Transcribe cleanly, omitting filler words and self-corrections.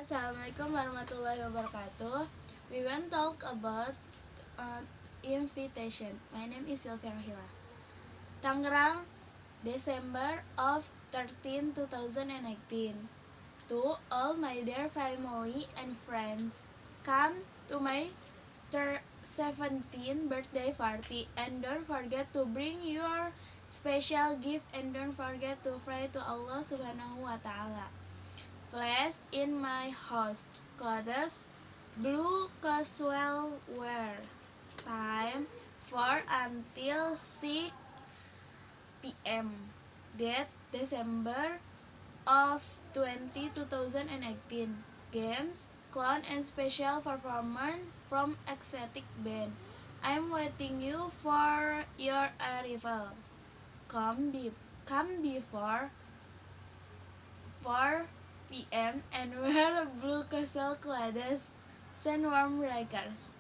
Assalamualaikum warahmatullahi wabarakatuh. We will talk about invitation. My name is Sylvia Rohila. Tangerang, December of 13, 2019. To all my dear family and friends, come to my 17th birthday party and don't forget to bring your special gift and don't forget to pray to Allah Subhanahu wa Ta'ala. Flash in my house, clothes, blue casual wear. Time 4 until 6 p.m. Date December of 2018. Games, clown and special performance from Ecstatic Band. I'm waiting you for your arrival. Come before 4 p.m. and wear blue casual clothes. Send warm regards.